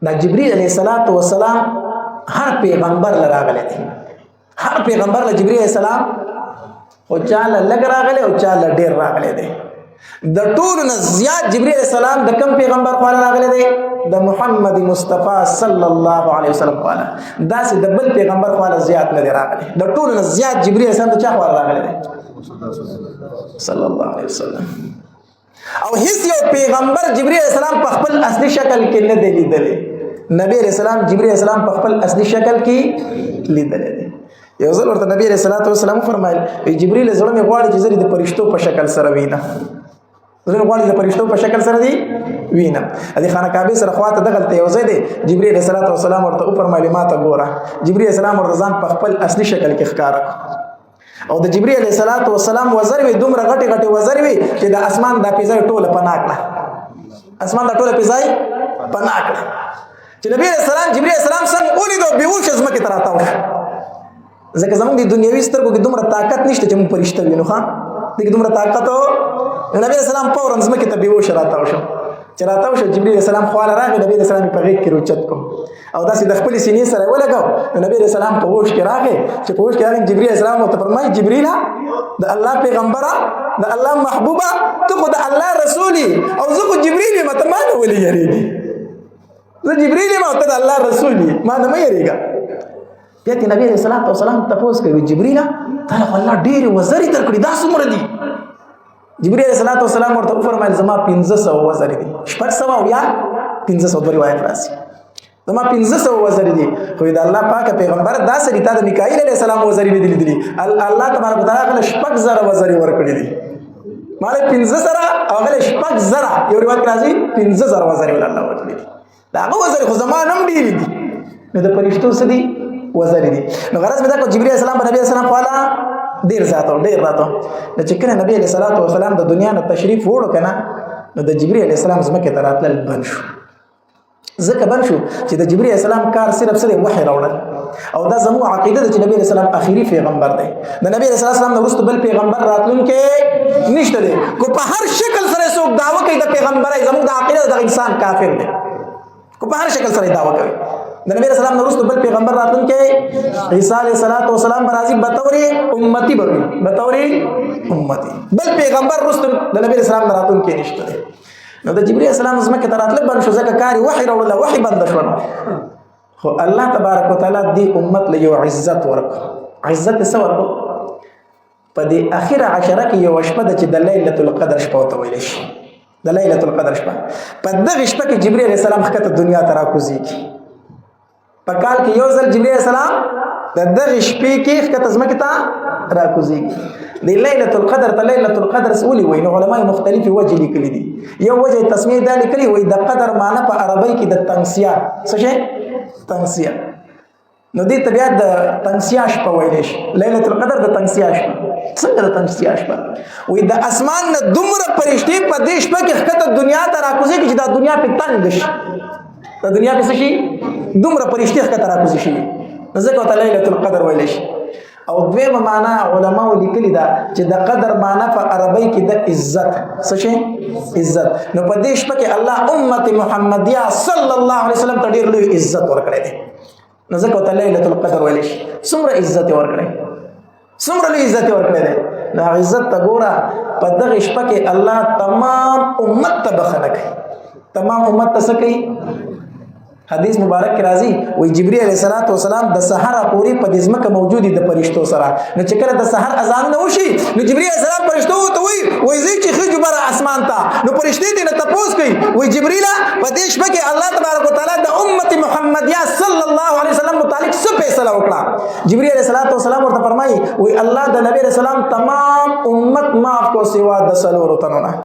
دا جبريل عليه الصلاة والسلام هر پیغمبر لراغله دي، هر پیغمبر له جبريل عليه السلام او چاله لګ راغله او چاله ډیر راغله دي. د ټولو نه زیات جبريل عليه السلام د کوم پیغمبر خو راغله دي؟ د محمد مصطفی صلی الله علیه وسلم خو دا سي د بل پیغمبر خو زیات نه راغله. د ټولو نه زیات جبريل عليه السلام د چا خو راغله دي؟ صلی الله علیه وسلم. او هیڅ یو پیغمبر جبريل عليه السلام په خپل اصلي شکل کې نه دی لیدلی. نبی علیہ السلام جبريل علیہ السلام په خپل اصلي شکل کې لیدل دي. یو ځل ورته نبی علیہ السلام فرمایل جبريل زړه مې غواړي چې زری د فرشتو په شکل سره وینم، زړه غواړي د فرشتو په شکل سره دی وینم. ادي خانه کعبه سره خواته دغلته یو ځای دی. جبريل علیہ السلام ورته فرمایلی ما ته ګوره. جبريل علیہ السلام ورته ځان په خپل اصلي شکل کې ښکار او د جبريل علیہ السلام وزر وی دومره غټي غټي وزر وی چې د اسمان د پیځای ټوله پناه کړه، اسمان د ټوله پیځای پناه کړه. چې نبی رسول الله جبريل السلام څنګه ولیدو بیهوش زمکه ته راتاو شو. ځکه زموږ د دنیوي سترګو کې دومره طاقت نشته چې موږ فرشته وینو. ها دغه دومره طاقت نبی رسول الله فورا زمکه ته بیهوش راتاو شو. چې راتاو شو جبريل السلام خواله راغی، نبی رسول الله په غیږ کې روچت کو او داسې د خپل سینې سره ولګاو. نبی رسول الله په هوش کې راغی. چې په هوش کې راغی جبريل السلام ته فرمایي جبريل د الله پیغمبره د الله محبوبه ته خو د الله رسولي او زه خو جبريل یم، ته ما نه ولې یریږي؟ زه جبريل یم او ته د الله رسول یې، ما نه مه یریږه. بیا ته نبی علیه السلام تپوس کوي جبريله تا له الله ډېرې وزرې درکړي دا څومره دي؟ جبريل علیه السلام ورته وفرمایل زما 1500 وزرې دي. 600 او یا 1500 دوه روایت راځي. زما 1500 وزرې دي. خو د الله پاک پیغمبر دا سړي ته د میکائیل علیه السلام وزرې نه دي لیدلي. الله تبارک وتعالی غل 6000 وزرې ورکړي دي. مال 1500 او غل 6000 یو روایت راځي 15000 وزرې ول الله ورکړي دي. دا هغه وزرې خو زما نم ډېرې دي. نو د فرشتو څه دي؟ وزرې دي. نو غرض مې دا کو جبريل السلام په نبی السلام خواله ډېر ذاتو ډېر راتو. نو چې کله نبی علیه السلام د دنیا نه تشریف وړو کنه نو د جبريل علیه السلام زمکه ته راتلل بند شو. ځکه بند شو چې د جبريل السلام کار صرف سره وحی راوړل او دا زموږ عقیده ده چې نبی علیه السلام اخیری پیغمبر دی. د نبی علیه السلام نه وروسته بل پیغمبر راتلونکی نشته دی. کو په هر شکل سره څوک دعوه کوي د پیغمبرۍ زموږ د عقیده د انسان کافر دی. کو په هر شکل سره دعوه کوي. د نبی رسول الله وروسته بل پیغمبر راتلونکی عیسی علیه السلام برازي بطور امتی بوي، بطور امتی. بل پیغمبر وروسته د نبی رسول الله راتلونکی نشته دی. نو د جبريل السلام زمکه ته راتلل بند شو ځکه کاری وحی راوړل، وحی بند شو. خو الله تبارک وتعالى دې امت له یو عزت ورکړ. عزت څه ورکړ؟ په دې اخر عشره کې یو شپه ده چې د ليله القدر شپه ته ویل شي. د ليله القدر شپه په دغه شپه کې جبريل عليه السلام خته دنیا ته راکوزيږي. په کال کې یو ځل جبريل عليه السلام د دغه شپې کې خته زمکه ته راکوزيږي. د ليله القدر ته ليله القدر سولي وي. نو علماء مختلفي وجه لیکلي دي. یو وجه تسمیه دا لیکلي وي د قدر معنی په عربی کې د تنگسیا څه شي؟ تنگسیا. نو دې طبيعت د تنگسیا شپه ویل شي. ليله القدر د تنگسیا شپه. څنګه د تنگسیا شپه؟ وي د اسمان نه دومره فرشتي په دې شپه کې خته دنیا ته راکوزيږي چې دا دنیا په تنگ شي. د دنیا په څه شي؟ دومره فرشتي خته راکوزي شي. ځکه ته ليله القدر ویل شي. او دویمه معنا علماء لیکلي دا چې د قدر معنا په عربی کې د عزت څه شي؟ عزت. نو په دې شپه کې الله امت محمدیه صلی الله علیه وسلم ته ډېر لوی عزت ورکړی دی. نو ځکه ته ليله القدر ویل شي. څومره عزت ورکړی، څومره لوی عزت ورکړی دی. نو عزت ته ګوره په دغه شپه کې الله تمام امت ته بخښنه کوي. تمام امت ته څه کوي؟ حدیث مبارک کی راضی وی جبريل علیہ السلام د سحر پوری په دزمکه موجودی د فرشتو سره. نو چې کله د سحر اذان نه وشي نو جبريل علیہ السلام فرشتو ته وی زی چې خجو بر اسمان ته. نو فرشتي دې نه تپوس کوي وی جبريل په دې شپه کې الله تبارک وتعالى د امت محمدیه صلی الله علیه وسلم متعلق څه فیصله وکړه. جبريل علیہ السلام ورته فرمایي وی الله د نبی رسول الله تمام امت معاف کو سوا د سلور تنونه.